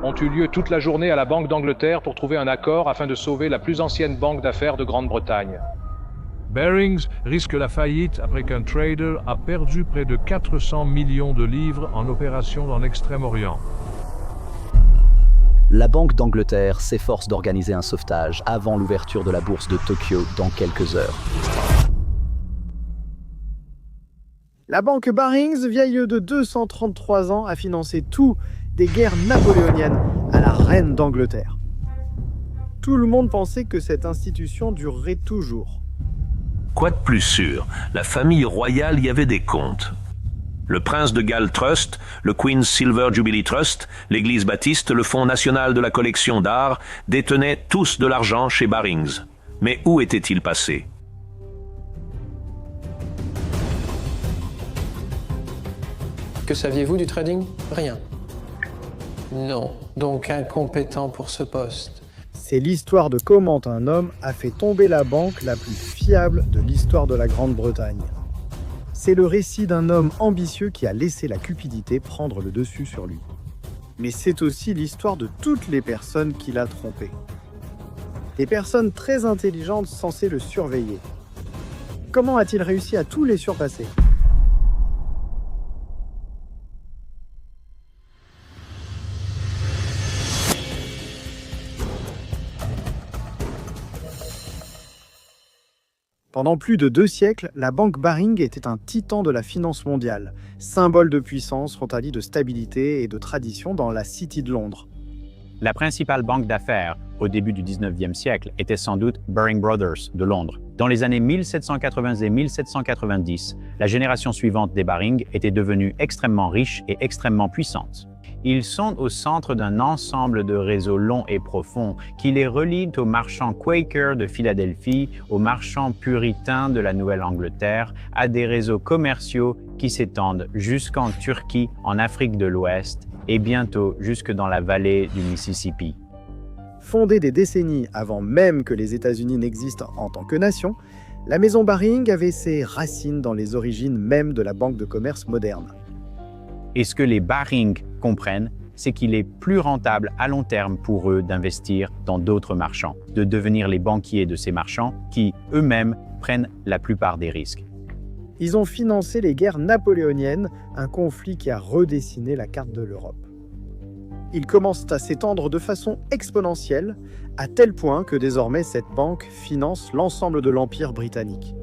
ont eu lieu toute la journée à la Banque d'Angleterre pour trouver un accord afin de sauver la plus ancienne banque d'affaires de Grande-Bretagne. Barings risque la faillite après qu'un trader a perdu près de 400 millions de livres en opérations dans l'Extrême-Orient. La Banque d'Angleterre s'efforce d'organiser un sauvetage avant l'ouverture de la bourse de Tokyo dans quelques heures. La banque Barings, vieille de 233 ans, a financé tout, des guerres napoléoniennes à la reine d'Angleterre. Tout le monde pensait que cette institution durerait toujours. Quoi de plus sûr, la famille royale y avait des comptes. Le Prince de Galles Trust, le Queen's Silver Jubilee Trust, l'Église baptiste, le Fonds national de la collection d'art détenaient tous de l'argent chez Barings. Mais où était-il passé? Que saviez-vous du trading? Rien. Non, donc incompétent pour ce poste. C'est l'histoire de comment un homme a fait tomber la banque la plus fiable de l'histoire de la Grande-Bretagne. C'est le récit d'un homme ambitieux qui a laissé la cupidité prendre le dessus sur lui. Mais c'est aussi l'histoire de toutes les personnes qu'il a trompées. Des personnes très intelligentes censées le surveiller. Comment a-t-il réussi à tous les surpasser ? Pendant plus de 2 siècles, la banque Baring était un titan de la finance mondiale, symbole de puissance, frontalier de stabilité et de tradition dans la City de Londres. La principale banque d'affaires au début du 19e siècle était sans doute Baring Brothers de Londres. Dans les années 1780 et 1790, la génération suivante des Baring était devenue extrêmement riche et extrêmement puissante. Ils sont au centre d'un ensemble de réseaux longs et profonds qui les relient aux marchands Quaker de Philadelphie, aux marchands puritains de la Nouvelle-Angleterre, à des réseaux commerciaux qui s'étendent jusqu'en Turquie, en Afrique de l'Ouest et bientôt jusque dans la vallée du Mississippi. Fondée des décennies avant même que les États-Unis n'existent en tant que nation, la maison Baring avait ses racines dans les origines même de la banque de commerce moderne. Et ce que les Baring comprennent, c'est qu'il est plus rentable à long terme pour eux d'investir dans d'autres marchands, de devenir les banquiers de ces marchands qui, eux-mêmes, prennent la plupart des risques. Ils ont financé les guerres napoléoniennes, un conflit qui a redessiné la carte de l'Europe. Ils commencent à s'étendre de façon exponentielle, à tel point que désormais cette banque finance l'ensemble de l'Empire britannique.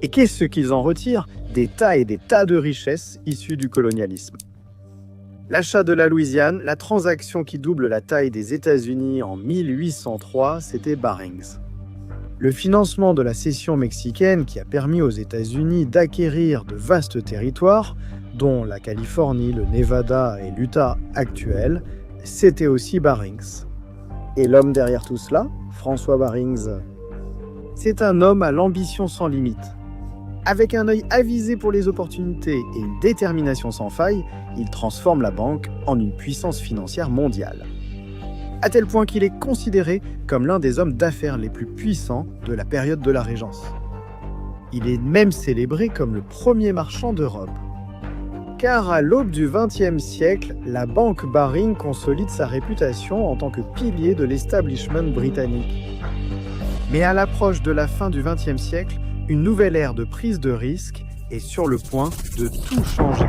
Et qu'est-ce qu'ils en retirent? Des tas et des tas de richesses issues du colonialisme. L'achat de la Louisiane, la transaction qui double la taille des États-Unis en 1803, c'était Barings. Le financement de la cession mexicaine qui a permis aux États-Unis d'acquérir de vastes territoires, dont la Californie, le Nevada et l'Utah actuels, c'était aussi Barings. Et l'homme derrière tout cela, François Barings, c'est un homme à l'ambition sans limite. Avec un œil avisé pour les opportunités et une détermination sans faille, il transforme la banque en une puissance financière mondiale. À tel point qu'il est considéré comme l'un des hommes d'affaires les plus puissants de la période de la Régence. Il est même célébré comme le premier marchand d'Europe. Car à l'aube du XXe siècle, la banque Baring consolide sa réputation en tant que pilier de l'establishment britannique. Mais à l'approche de la fin du XXe siècle, une nouvelle ère de prise de risque est sur le point de tout changer.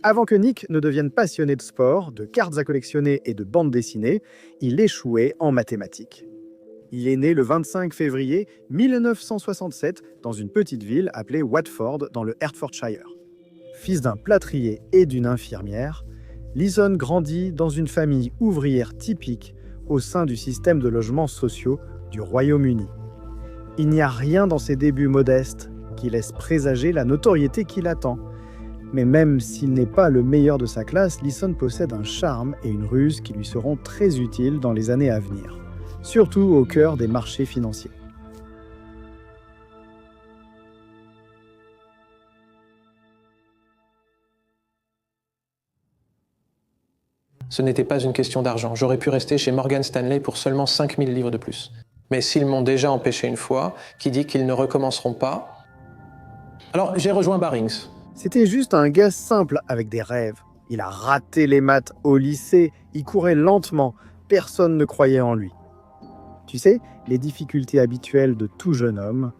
Avant que Nick ne devienne passionné de sport, de cartes à collectionner et de bandes dessinées, il échouait en mathématiques. Il est né le 25 février 1967 dans une petite ville appelée Watford dans le Hertfordshire. Fils d'un plâtrier et d'une infirmière, Leeson grandit dans une famille ouvrière typique au sein du système de logements sociaux du Royaume-Uni. Il n'y a rien dans ses débuts modestes qui laisse présager la notoriété qui l'attend. Mais même s'il n'est pas le meilleur de sa classe, Leeson possède un charme et une ruse qui lui seront très utiles dans les années à venir, surtout au cœur des marchés financiers. Ce n'était pas une question d'argent. J'aurais pu rester chez Morgan Stanley pour seulement 5000 livres de plus. Mais s'ils m'ont déjà empêché une fois, qui dit qu'ils ne recommenceront pas? Alors, j'ai rejoint Barings. C'était juste un gars simple avec des rêves. Il a raté les maths au lycée, il courait lentement, personne ne croyait en lui. Tu sais, les difficultés habituelles de tout jeune homme.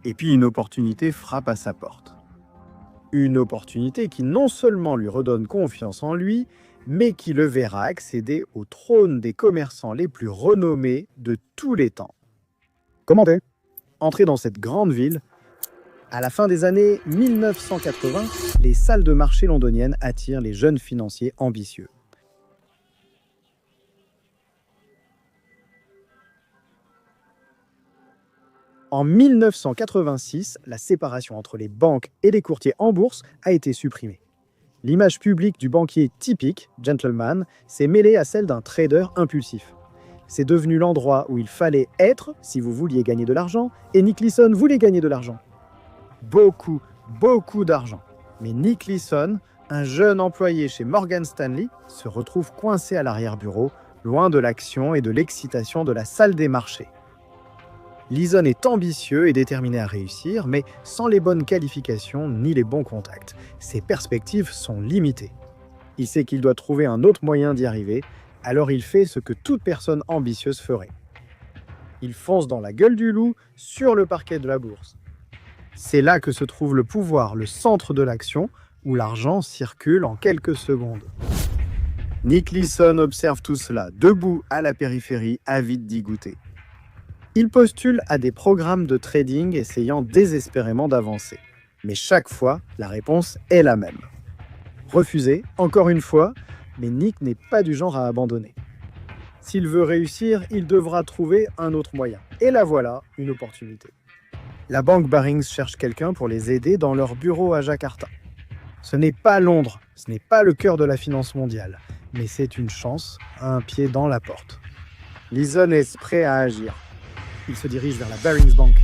Et puis une opportunité frappe à sa porte. Une opportunité qui non seulement lui redonne confiance en lui, mais qui le verra accéder au trône des commerçants les plus renommés de tous les temps. Comment t'es ? Entrer dans cette grande ville. À la fin des années 1980, les salles de marché londoniennes attirent les jeunes financiers ambitieux. En 1986, la séparation entre les banques et les courtiers en bourse a été supprimée. L'image publique du banquier typique, gentleman, s'est mêlée à celle d'un trader impulsif. C'est devenu l'endroit où il fallait être si vous vouliez gagner de l'argent, et Nick Leeson voulait gagner de l'argent. Beaucoup d'argent. Mais Nick Leeson, un jeune employé chez Morgan Stanley, se retrouve coincé à l'arrière-bureau, loin de l'action et de l'excitation de la salle des marchés. Leeson est ambitieux et déterminé à réussir, mais sans les bonnes qualifications ni les bons contacts. Ses perspectives sont limitées. Il sait qu'il doit trouver un autre moyen d'y arriver, alors il fait ce que toute personne ambitieuse ferait. Il fonce dans la gueule du loup, sur le parquet de la bourse. C'est là que se trouve le pouvoir, le centre de l'action, où l'argent circule en quelques secondes. Nick Leeson observe tout cela, debout à la périphérie, avide d'y goûter. Il postule à des programmes de trading essayant désespérément d'avancer. Mais chaque fois, la réponse est la même. Refusé, encore une fois, mais Nick n'est pas du genre à abandonner. S'il veut réussir, il devra trouver un autre moyen. Et la voilà, une opportunité. La banque Barings cherche quelqu'un pour les aider dans leur bureau à Jakarta. Ce n'est pas Londres, ce n'est pas le cœur de la finance mondiale, mais c'est une chance, un pied dans la porte. Leeson est prêt à agir. Il se dirige vers la Barings Bank.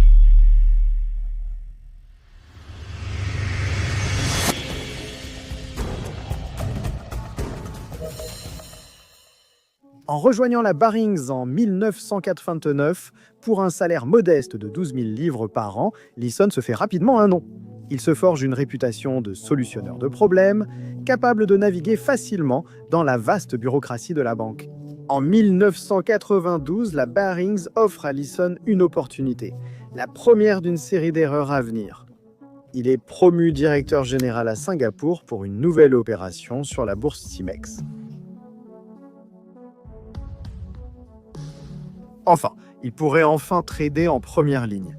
En rejoignant la Barings en 1989, pour un salaire modeste de 12 000 livres par an, Leeson se fait rapidement un nom. Il se forge une réputation de solutionneur de problèmes, capable de naviguer facilement dans la vaste bureaucratie de la banque. En 1992, la Barings offre à Leeson une opportunité, la première d'une série d'erreurs à venir. Il est promu directeur général à Singapour pour une nouvelle opération sur la bourse Timex. Enfin, il pourrait enfin trader en première ligne.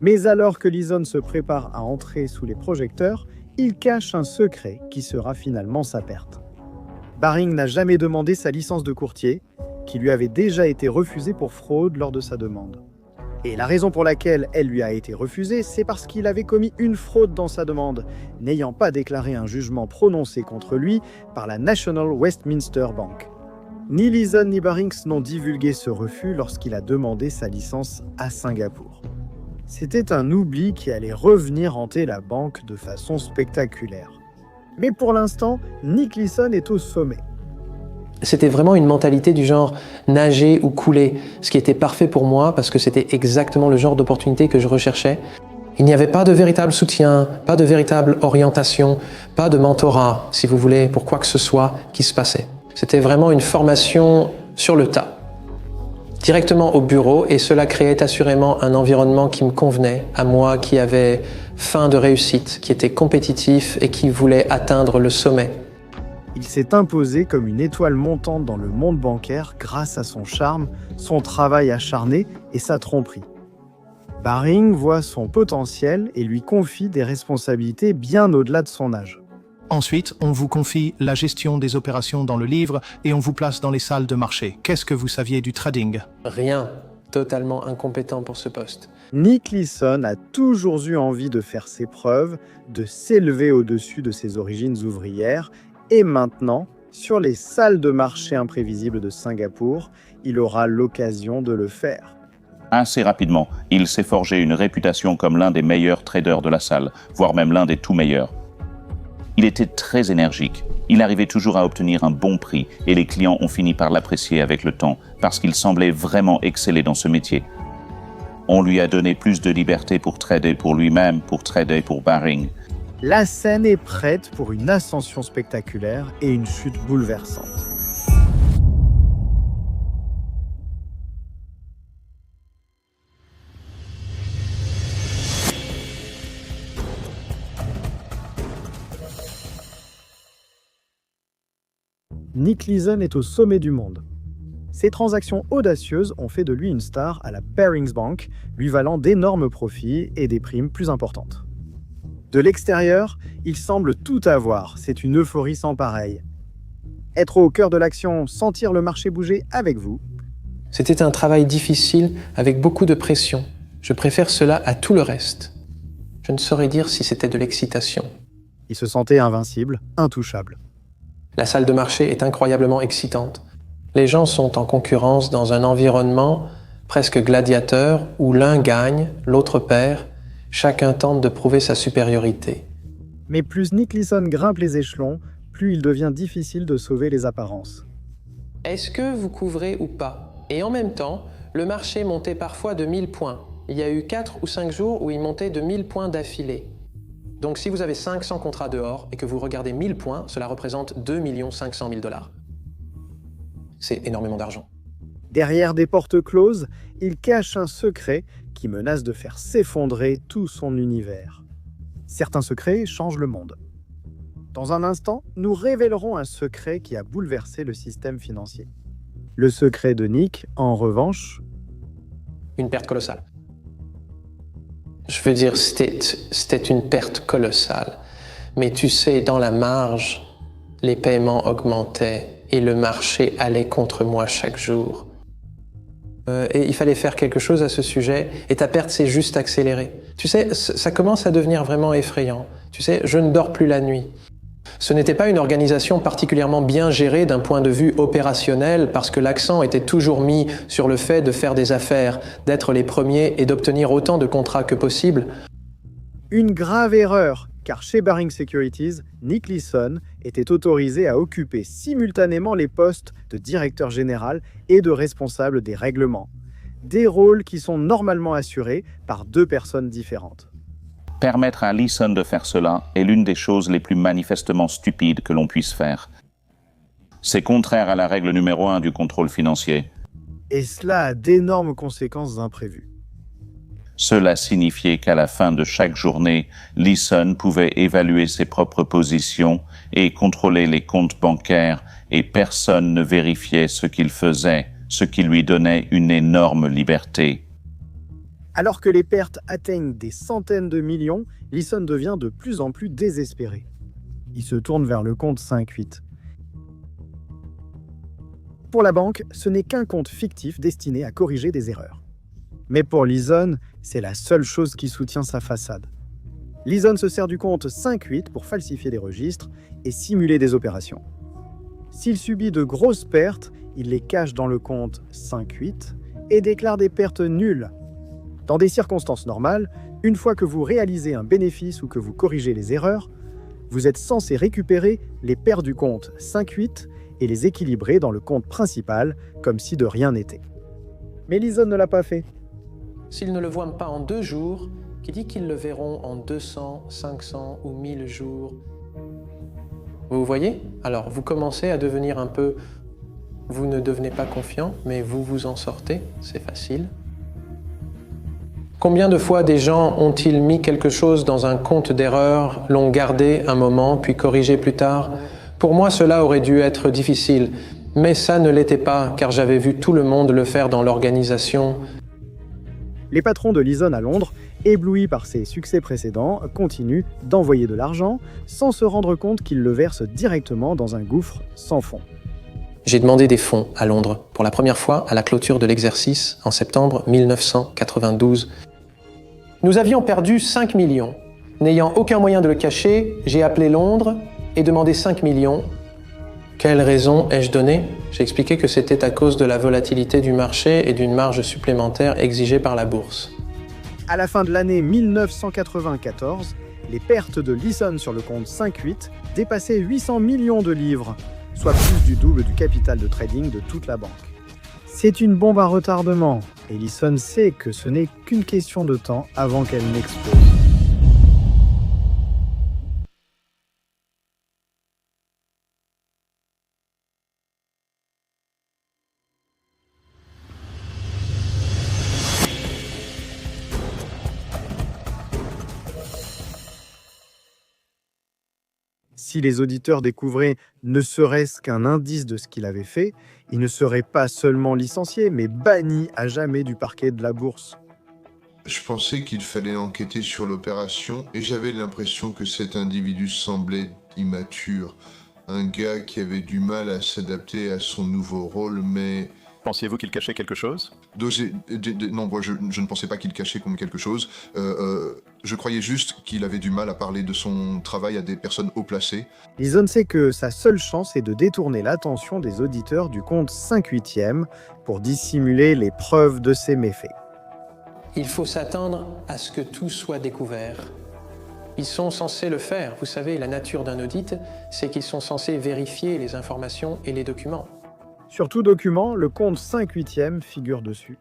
Mais alors que Leeson se prépare à entrer sous les projecteurs, il cache un secret qui sera finalement sa perte. Barings n'a jamais demandé sa licence de courtier, qui lui avait déjà été refusée pour fraude lors de sa demande. Et la raison pour laquelle elle lui a été refusée, c'est parce qu'il avait commis une fraude dans sa demande, n'ayant pas déclaré un jugement prononcé contre lui par la National Westminster Bank. Ni Leeson ni Barings n'ont divulgué ce refus lorsqu'il a demandé sa licence à Singapour. C'était un oubli qui allait revenir hanter la banque de façon spectaculaire. Mais pour l'instant, Nick Leeson est au sommet. C'était vraiment une mentalité du genre nager ou couler, ce qui était parfait pour moi parce que c'était exactement le genre d'opportunité que je recherchais. Il n'y avait pas de véritable soutien, pas de véritable orientation, pas de mentorat, si vous voulez, pour quoi que ce soit qui se passait. C'était vraiment une formation sur le tas, directement au bureau, et cela créait assurément un environnement qui me convenait, à moi qui avait faim de réussite, qui était compétitif et qui voulait atteindre le sommet. Il s'est imposé comme une étoile montante dans le monde bancaire grâce à son charme, son travail acharné et sa tromperie. Barings voit son potentiel et lui confie des responsabilités bien au-delà de son âge. Ensuite, on vous confie la gestion des opérations dans le livre et on vous place dans les salles de marché. Qu'est-ce que vous saviez du trading ? Rien, totalement incompétent pour ce poste. Nick Leeson a toujours eu envie de faire ses preuves, de s'élever au-dessus de ses origines ouvrières, et maintenant, sur les salles de marché imprévisibles de Singapour, il aura l'occasion de le faire. Assez rapidement, il s'est forgé une réputation comme l'un des meilleurs traders de la salle, voire même l'un des tout meilleurs. Il était très énergique. Il arrivait toujours à obtenir un bon prix et les clients ont fini par l'apprécier avec le temps parce qu'il semblait vraiment exceller dans ce métier. On lui a donné plus de liberté pour trader pour lui-même, pour trader pour Baring. La scène est prête pour une ascension spectaculaire et une chute bouleversante. Nick Leeson est au sommet du monde. Ses transactions audacieuses ont fait de lui une star à la Barings Bank, lui valant d'énormes profits et des primes plus importantes. De l'extérieur, il semble tout avoir, c'est une euphorie sans pareille. Être au cœur de l'action, sentir le marché bouger avec vous. C'était un travail difficile avec beaucoup de pression. Je préfère cela à tout le reste. Je ne saurais dire si c'était de l'excitation. Il se sentait invincible, intouchable. La salle de marché est incroyablement excitante. Les gens sont en concurrence dans un environnement presque gladiateur où l'un gagne, l'autre perd, chacun tente de prouver sa supériorité. Mais plus Nick Leeson grimpe les échelons, plus il devient difficile de sauver les apparences. Est-ce que vous couvrez ou pas? Et en même temps, le marché montait parfois de 1000 points. Il y a eu 4 ou 5 jours où il montait de 1000 points d'affilée. Donc si vous avez 500 contrats dehors et que vous regardez 1000 points, cela représente 2 500 000 $. C'est énormément d'argent. Derrière des portes closes, il cache un secret qui menace de faire s'effondrer tout son univers. Certains secrets changent le monde. Dans un instant, nous révélerons un secret qui a bouleversé le système financier. Le secret de Nick, en revanche... Une perte colossale. Je veux dire, c'était une perte colossale. Mais tu sais, dans la marge, les paiements augmentaient et le marché allait contre moi chaque jour. Et il fallait faire quelque chose à ce sujet, et ta perte s'est juste accélérée. Tu sais, ça commence à devenir vraiment effrayant. Tu sais, je ne dors plus la nuit. Ce n'était pas une organisation particulièrement bien gérée d'un point de vue opérationnel parce que l'accent était toujours mis sur le fait de faire des affaires, d'être les premiers et d'obtenir autant de contrats que possible. Une grave erreur, car chez Baring Securities, Nick Leeson était autorisé à occuper simultanément les postes de directeur général et de responsable des règlements. Des rôles qui sont normalement assurés par 2 personnes différentes. Permettre à Leeson de faire cela est l'une des choses les plus manifestement stupides que l'on puisse faire. C'est contraire à la règle numéro 1 du contrôle financier. Et cela a d'énormes conséquences imprévues. Cela signifiait qu'à la fin de chaque journée, Leeson pouvait évaluer ses propres positions et contrôler les comptes bancaires et personne ne vérifiait ce qu'il faisait, ce qui lui donnait une énorme liberté. Alors que les pertes atteignent des centaines de millions, Leeson devient de plus en plus désespéré. Il se tourne vers le compte 5-8. Pour la banque, ce n'est qu'un compte fictif destiné à corriger des erreurs. Mais pour Leeson, c'est la seule chose qui soutient sa façade. Leeson se sert du compte 5-8 pour falsifier des registres et simuler des opérations. S'il subit de grosses pertes, il les cache dans le compte 5-8 et déclare des pertes nulles. Dans des circonstances normales, une fois que vous réalisez un bénéfice ou que vous corrigez les erreurs, vous êtes censé récupérer les pertes du compte 5-8 et les équilibrer dans le compte principal, comme si de rien n'était. Mais Leeson ne l'a pas fait. S'ils ne le voient pas en 2 jours, qui dit qu'ils le verront en 200, 500 ou 1000 jours? Vous voyez? Alors, vous commencez à devenir un peu... Vous ne devenez pas confiant, mais vous vous en sortez, c'est facile. Combien de fois des gens ont-ils mis quelque chose dans un compte d'erreur, l'ont gardé un moment, puis corrigé plus tard? Pour moi, cela aurait dû être difficile, mais ça ne l'était pas, car j'avais vu tout le monde le faire dans l'organisation. Les patrons de Leeson à Londres, éblouis par ses succès précédents, continuent d'envoyer de l'argent sans se rendre compte qu'ils le versent directement dans un gouffre sans fond. J'ai demandé des fonds à Londres, pour la première fois à la clôture de l'exercice, en septembre 1992. Nous avions perdu 5 millions. N'ayant aucun moyen de le cacher, j'ai appelé Londres et demandé 5 millions. Quelle raison ai-je donnée? J'ai expliqué que c'était à cause de la volatilité du marché et d'une marge supplémentaire exigée par la bourse. À la fin de l'année 1994, les pertes de Leeson sur le compte 5-8 dépassaient 800 millions de livres, soit plus du double du capital de trading de toute la banque. C'est une bombe à retardement, et Leeson sait que ce n'est qu'une question de temps avant qu'elle n'explose. Si les auditeurs découvraient ne serait-ce qu'un indice de ce qu'il avait fait, il ne serait pas seulement licencié, mais banni à jamais du parquet de la bourse. Je pensais qu'il fallait enquêter sur l'opération et j'avais l'impression que cet individu semblait immature. Un gars qui avait du mal à s'adapter à son nouveau rôle, mais... Pensiez-vous qu'il cachait quelque chose? Non, moi, je ne pensais pas qu'il cachait comme quelque chose. Je croyais juste qu'il avait du mal à parler de son travail à des personnes haut placées. Leeson sait que sa seule chance est de détourner l'attention des auditeurs du compte 5/8 pour dissimuler les preuves de ses méfaits. Il faut s'attendre à ce que tout soit découvert. Ils sont censés le faire. Vous savez, la nature d'un audit, c'est qu'ils sont censés vérifier les informations et les documents. Sur tout document, le compte 5/8 figure dessus.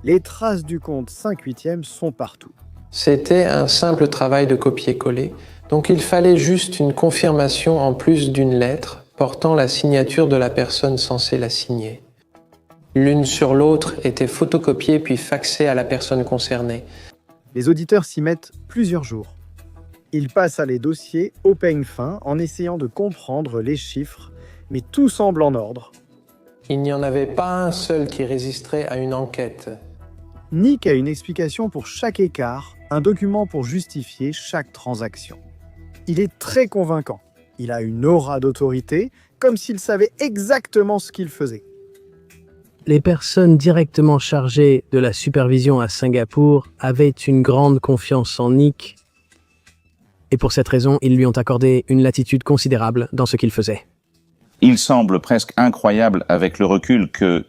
Les traces du compte 5/8 sont partout. C'était un simple travail de copier-coller, donc il fallait juste une confirmation en plus d'une lettre portant la signature de la personne censée la signer. L'une sur l'autre était photocopiée puis faxée à la personne concernée. Les auditeurs s'y mettent plusieurs jours. Ils passent à les dossiers au peigne fin en essayant de comprendre les chiffres, mais tout semble en ordre. Il n'y en avait pas un seul qui résisterait à une enquête. Nick a une explication pour chaque écart, un document pour justifier chaque transaction. Il est très convaincant. Il a une aura d'autorité, comme s'il savait exactement ce qu'il faisait. Les personnes directement chargées de la supervision à Singapour avaient une grande confiance en Nick, et pour cette raison, ils lui ont accordé une latitude considérable dans ce qu'il faisait. Il semble presque incroyable avec le recul que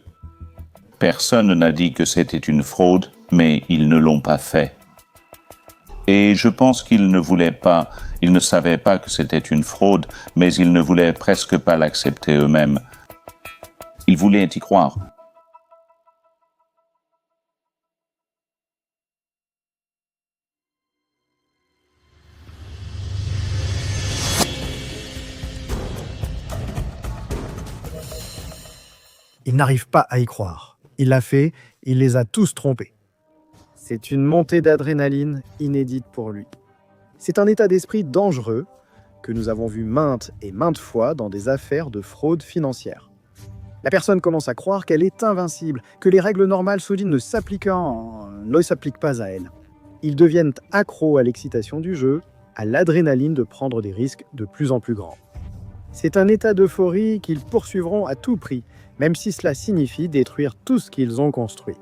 personne n'a dit que c'était une fraude, mais ils ne l'ont pas fait. Et je pense qu'ils ne voulaient pas, ils ne savaient pas que c'était une fraude, mais ils ne voulaient presque pas l'accepter eux-mêmes. Ils voulaient y croire. Il n'arrive pas à y croire. Il l'a fait, il les a tous trompés. C'est une montée d'adrénaline inédite pour lui. C'est un état d'esprit dangereux que nous avons vu maintes et maintes fois dans des affaires de fraude financière. La personne commence à croire qu'elle est invincible, que les règles normales soudaines ne s'appliquent pas à elle. Ils deviennent accros à l'excitation du jeu, à l'adrénaline de prendre des risques de plus en plus grands. C'est un état d'euphorie qu'ils poursuivront à tout prix, même si cela signifie détruire tout ce qu'ils ont construit.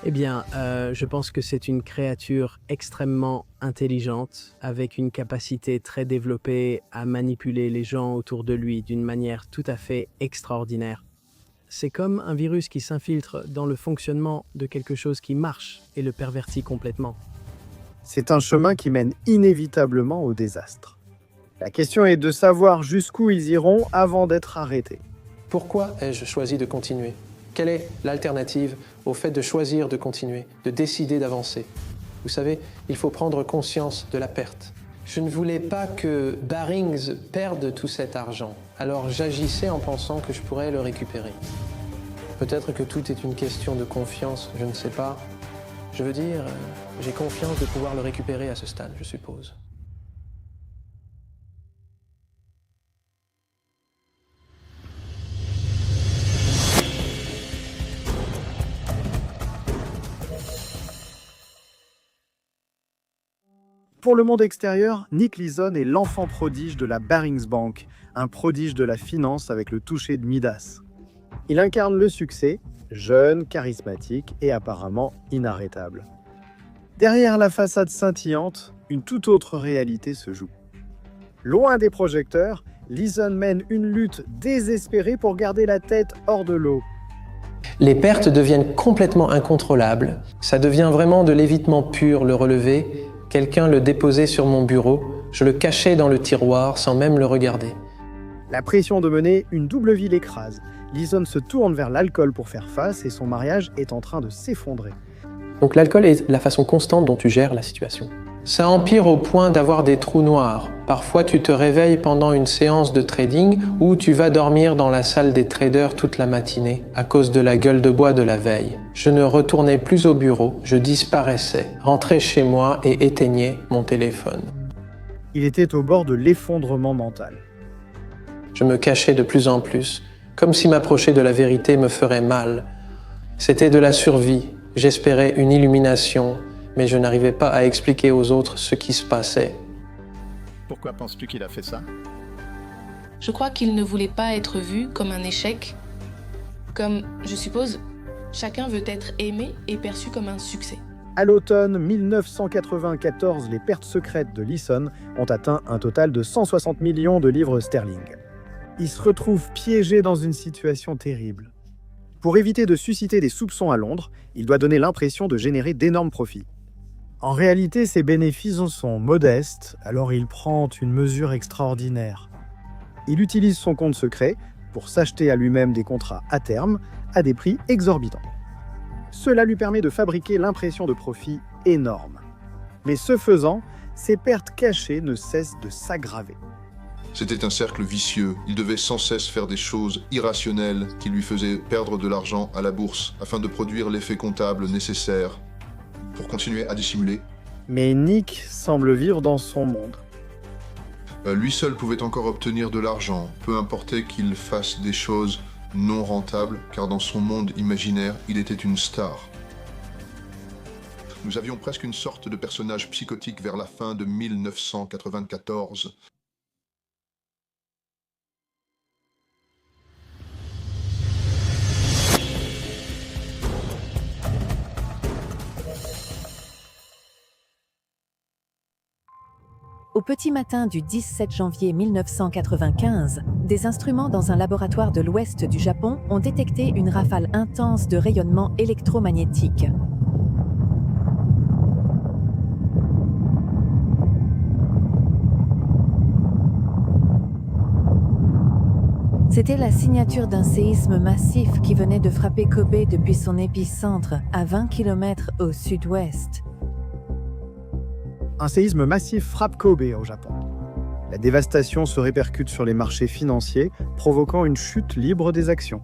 Eh bien, je pense que c'est une créature extrêmement intelligente, avec une capacité très développée à manipuler les gens autour de lui d'une manière tout à fait extraordinaire. C'est comme un virus qui s'infiltre dans le fonctionnement de quelque chose qui marche et le pervertit complètement. C'est un chemin qui mène inévitablement au désastre. La question est de savoir jusqu'où ils iront avant d'être arrêtés. Pourquoi ai-je choisi de continuer? Quelle est l'alternative au fait de choisir de continuer, de décider d'avancer? Vous savez, il faut prendre conscience de la perte. Je ne voulais pas que Barings perde tout cet argent, alors j'agissais en pensant que je pourrais le récupérer. Peut-être que tout est une question de confiance, je ne sais pas. Je veux dire, j'ai confiance de pouvoir le récupérer à ce stade, je suppose. Pour le monde extérieur, Nick Leeson est l'enfant prodige de la Barings Bank, un prodige de la finance avec le toucher de Midas. Il incarne le succès, jeune, charismatique et apparemment inarrêtable. Derrière la façade scintillante, une toute autre réalité se joue. Loin des projecteurs, Leeson mène une lutte désespérée pour garder la tête hors de l'eau. Les pertes deviennent complètement incontrôlables. Ça devient vraiment de l'évitement pur, le relevé, Quelqu'un le déposait sur mon bureau, je le cachais dans le tiroir sans même le regarder. La pression de mener une double vie l'écrase. Leeson se tourne vers l'alcool pour faire face et son mariage est en train de s'effondrer. Donc l'alcool est la façon constante dont tu gères la situation. Ça empire au point d'avoir des trous noirs. Parfois, tu te réveilles pendant une séance de trading ou tu vas dormir dans la salle des traders toute la matinée à cause de la gueule de bois de la veille. Je ne retournais plus au bureau, je disparaissais, rentrais chez moi et éteignais mon téléphone. Il était au bord de l'effondrement mental. Je me cachais de plus en plus, comme si m'approcher de la vérité me ferait mal. C'était de la survie, j'espérais une illumination, mais je n'arrivais pas à expliquer aux autres ce qui se passait. Pourquoi penses-tu qu'il a fait ça? Je crois qu'il ne voulait pas être vu comme un échec. Comme, je suppose, chacun veut être aimé et perçu comme un succès. À l'automne 1994, les pertes secrètes de Leeson ont atteint un total de 160 millions de livres sterling. Il se retrouve piégé dans une situation terrible. Pour éviter de susciter des soupçons à Londres, il doit donner l'impression de générer d'énormes profits. En réalité, ses bénéfices sont modestes, alors il prend une mesure extraordinaire. Il utilise son compte secret pour s'acheter à lui-même des contrats à terme à des prix exorbitants. Cela lui permet de fabriquer l'impression de profit énorme. Mais ce faisant, ses pertes cachées ne cessent de s'aggraver. C'était un cercle vicieux. Il devait sans cesse faire des choses irrationnelles qui lui faisaient perdre de l'argent à la bourse afin de produire l'effet comptable nécessaire pour continuer à dissimuler. Mais Nick semble vivre dans son monde. Lui seul pouvait encore obtenir de l'argent, peu importait qu'il fasse des choses non rentables, car dans son monde imaginaire, il était une star. Nous avions presque une sorte de personnage psychotique vers la fin de 1994. Au petit matin du 17 janvier 1995, des instruments dans un laboratoire de l'ouest du Japon ont détecté une rafale intense de rayonnement électromagnétique. C'était la signature d'un séisme massif qui venait de frapper Kobe depuis son épicentre, à 20 km au sud-ouest. Un séisme massif frappe Kobe au Japon. La dévastation se répercute sur les marchés financiers, provoquant une chute libre des actions.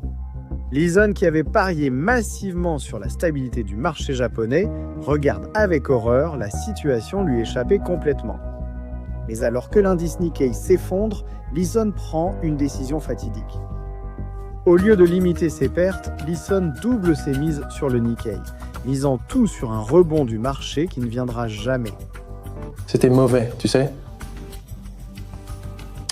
Leeson, qui avait parié massivement sur la stabilité du marché japonais, regarde avec horreur la situation lui échapper complètement. Mais alors que l'indice Nikkei s'effondre, Leeson prend une décision fatidique. Au lieu de limiter ses pertes, Leeson double ses mises sur le Nikkei, misant tout sur un rebond du marché qui ne viendra jamais. C'était mauvais, tu sais.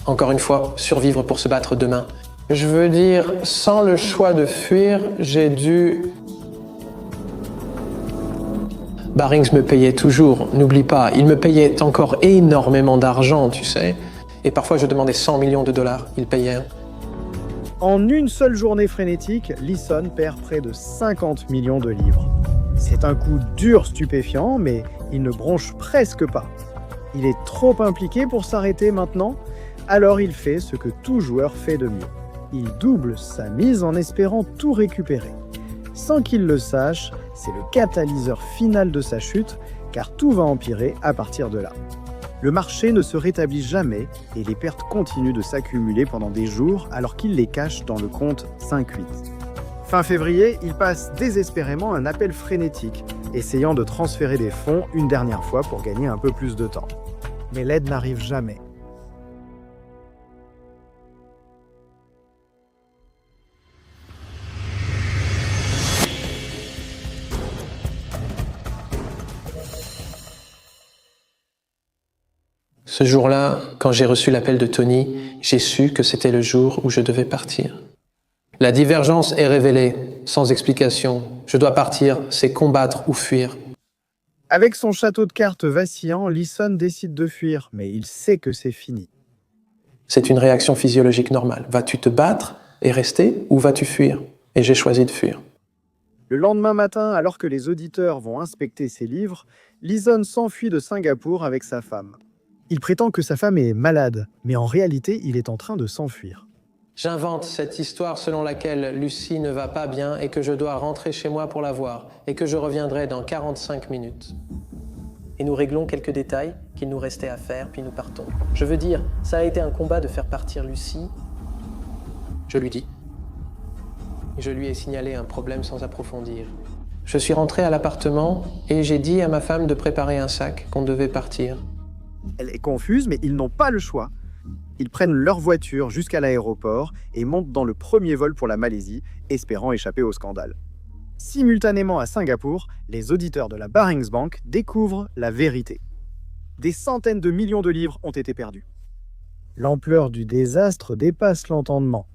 Encore une fois, survivre pour se battre demain. Je veux dire, sans le choix de fuir, j'ai dû... Barings me payait toujours, n'oublie pas, il me payait encore énormément d'argent, tu sais. Et parfois je demandais 100 millions de dollars, il payait. En une seule journée frénétique, Leeson perd près de 50 millions de livres. C'est un coup dur stupéfiant, mais il ne bronche presque pas. Il est trop impliqué pour s'arrêter maintenant, alors il fait ce que tout joueur fait de mieux. Il double sa mise en espérant tout récupérer. Sans qu'il le sache, c'est le catalyseur final de sa chute, car tout va empirer à partir de là. Le marché ne se rétablit jamais et les pertes continuent de s'accumuler pendant des jours alors qu'il les cache dans le compte 5-8. Fin février, il passe désespérément un appel frénétique, essayant de transférer des fonds une dernière fois pour gagner un peu plus de temps. Mais l'aide n'arrive jamais. Ce jour-là, quand j'ai reçu l'appel de Tony, j'ai su que c'était le jour où je devais partir. La divergence est révélée, sans explication. Je dois partir, c'est combattre ou fuir. Avec son château de cartes vacillant, Leeson décide de fuir, mais il sait que c'est fini. C'est une réaction physiologique normale. Vas-tu te battre et rester ou vas-tu fuir? Et j'ai choisi de fuir. Le lendemain matin, alors que les auditeurs vont inspecter ses livres, Leeson s'enfuit de Singapour avec sa femme. Il prétend que sa femme est malade, mais en réalité, il est en train de s'enfuir. J'invente cette histoire selon laquelle Lucie ne va pas bien et que je dois rentrer chez moi pour la voir et que je reviendrai dans 45 minutes. Et nous réglons quelques détails qu'il nous restait à faire, puis nous partons. Je veux dire, ça a été un combat de faire partir Lucie. Je lui dis. Je lui ai signalé un problème sans approfondir. Je suis rentré à l'appartement et j'ai dit à ma femme de préparer un sac, qu'on devait partir. Elle est confuse, mais ils n'ont pas le choix. Ils prennent leur voiture jusqu'à l'aéroport et montent dans le premier vol pour la Malaisie, espérant échapper au scandale. Simultanément à Singapour, les auditeurs de la Barings Bank découvrent la vérité. Des centaines de millions de livres ont été perdus. L'ampleur du désastre dépasse l'entendement.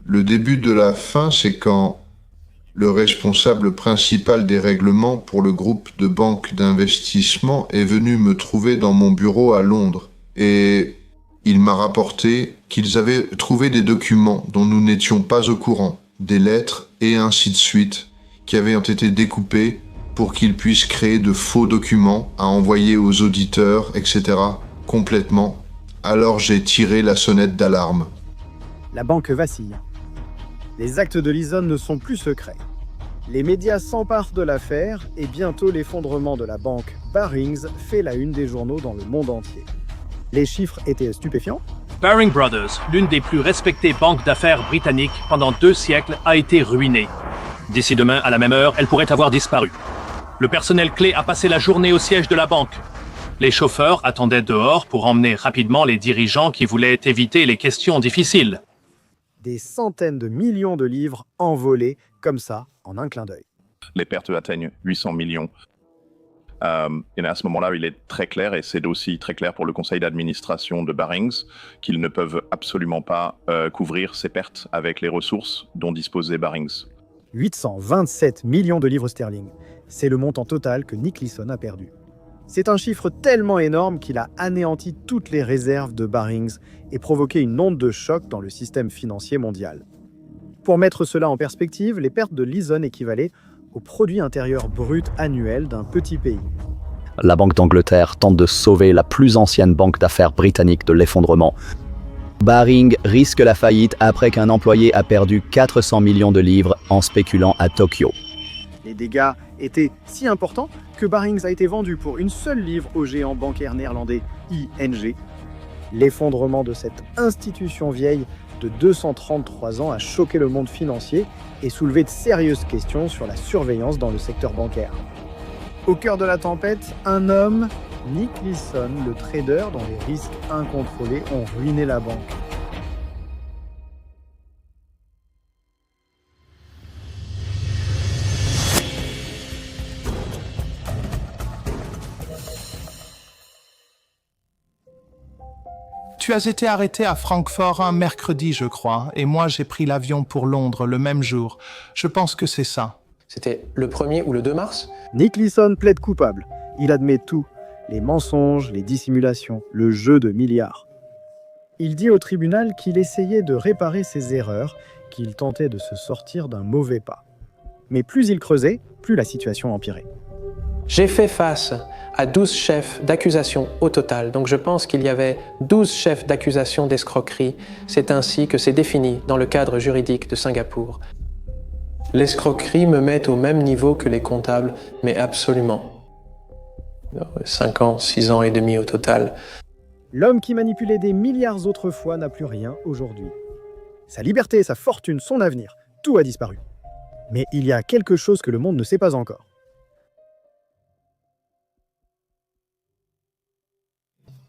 Le début de la fin, c'est quand le responsable principal des règlements pour le groupe de banques d'investissement est venu me trouver dans mon bureau à Londres. Et il m'a rapporté qu'ils avaient trouvé des documents dont nous n'étions pas au courant, des lettres et ainsi de suite, qui avaient été découpés pour qu'ils puissent créer de faux documents à envoyer aux auditeurs, etc. complètement. Alors j'ai tiré la sonnette d'alarme. La banque vacille. Les actes de Leeson ne sont plus secrets. Les médias s'emparent de l'affaire et bientôt l'effondrement de la banque Barings fait la une des journaux dans le monde entier. Les chiffres étaient stupéfiants. Baring Brothers, l'une des plus respectées banques d'affaires britanniques pendant 2 siècles, a été ruinée. D'ici demain, à la même heure, elle pourrait avoir disparu. Le personnel clé a passé la journée au siège de la banque. Les chauffeurs attendaient dehors pour emmener rapidement les dirigeants qui voulaient éviter les questions difficiles. Des centaines de millions de livres envolés, comme ça, en un clin d'œil. Les pertes atteignent 800 millions. Et à ce moment-là, il est très clair, et c'est aussi très clair pour le conseil d'administration de Barings, qu'ils ne peuvent absolument pas couvrir ces pertes avec les ressources dont disposait Barings. 827 millions de livres sterling. C'est le montant total que Nick Leeson a perdu. C'est un chiffre tellement énorme qu'il a anéanti toutes les réserves de Barings et provoqué une onde de choc dans le système financier mondial. Pour mettre cela en perspective, les pertes de Leeson équivalaient au produit intérieur brut annuel d'un petit pays. La Banque d'Angleterre tente de sauver la plus ancienne banque d'affaires britannique de l'effondrement. Baring risque la faillite après qu'un employé a perdu 400 millions de livres en spéculant à Tokyo. Les dégâts étaient si importants que Barings a été vendu pour une seule livre au géant bancaire néerlandais ING. L'effondrement de cette institution vieille de 233 ans a choqué le monde financier et soulevé de sérieuses questions sur la surveillance dans le secteur bancaire. Au cœur de la tempête, un homme, Nick Leeson, le trader dont les risques incontrôlés ont ruiné la banque. Tu as été arrêté à Francfort un mercredi, je crois, et moi j'ai pris l'avion pour Londres le même jour. Je pense que c'est ça. C'était le 1er ou le 2 mars? Nick Leeson plaide coupable. Il admet tout. Les mensonges, les dissimulations, le jeu de milliards. Il dit au tribunal qu'il essayait de réparer ses erreurs, qu'il tentait de se sortir d'un mauvais pas. Mais plus il creusait, plus la situation empirait. J'ai fait face à 12 chefs d'accusation au total, donc je pense qu'il y avait 12 chefs d'accusation d'escroquerie. C'est ainsi que c'est défini dans le cadre juridique de Singapour. L'escroquerie me met au même niveau que les comptables, mais absolument. 5 ans, 6 ans et demi au total. L'homme qui manipulait des milliards autrefois n'a plus rien aujourd'hui. Sa liberté, sa fortune, son avenir, tout a disparu. Mais il y a quelque chose que le monde ne sait pas encore.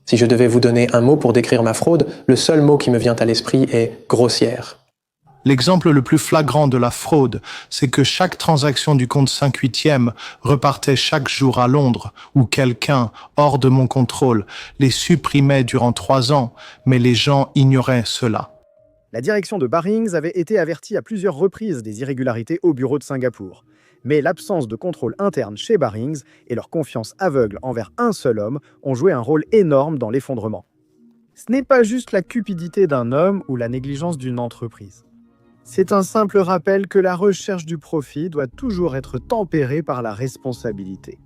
Si je devais vous donner un mot pour décrire ma fraude, le seul mot qui me vient à l'esprit est grossière. L'exemple le plus flagrant de la fraude, c'est que chaque transaction du compte 5/8 repartait chaque jour à Londres, où quelqu'un, hors de mon contrôle, les supprimait durant 3 ans, mais les gens ignoraient cela. La direction de Barings avait été avertie à plusieurs reprises des irrégularités au bureau de Singapour. Mais l'absence de contrôle interne chez Barings et leur confiance aveugle envers un seul homme ont joué un rôle énorme dans l'effondrement. Ce n'est pas juste la cupidité d'un homme ou la négligence d'une entreprise. C'est un simple rappel que la recherche du profit doit toujours être tempérée par la responsabilité.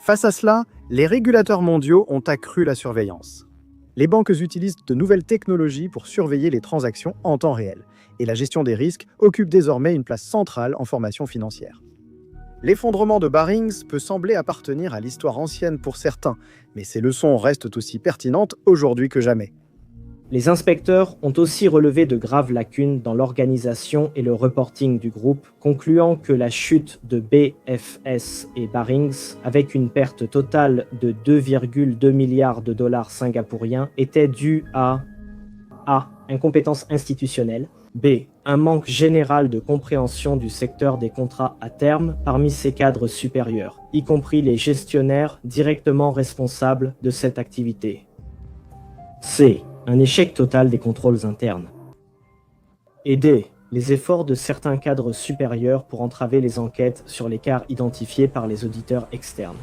Face à cela, les régulateurs mondiaux ont accru la surveillance. Les banques utilisent de nouvelles technologies pour surveiller les transactions en temps réel, et la gestion des risques occupe désormais une place centrale en formation financière. L'effondrement de Barings peut sembler appartenir à l'histoire ancienne pour certains, mais ces leçons restent aussi pertinentes aujourd'hui que jamais. Les inspecteurs ont aussi relevé de graves lacunes dans l'organisation et le reporting du groupe, concluant que la chute de BFS et Barings, avec une perte totale de 2,2 milliards de dollars singapouriens, était due à A. Incompétence institutionnelle, B. Un manque général de compréhension du secteur des contrats à terme parmi ses cadres supérieurs, y compris les gestionnaires directement responsables de cette activité. C. Un échec total des contrôles internes. Et D. Les efforts de certains cadres supérieurs pour entraver les enquêtes sur l'écart identifié par les auditeurs externes.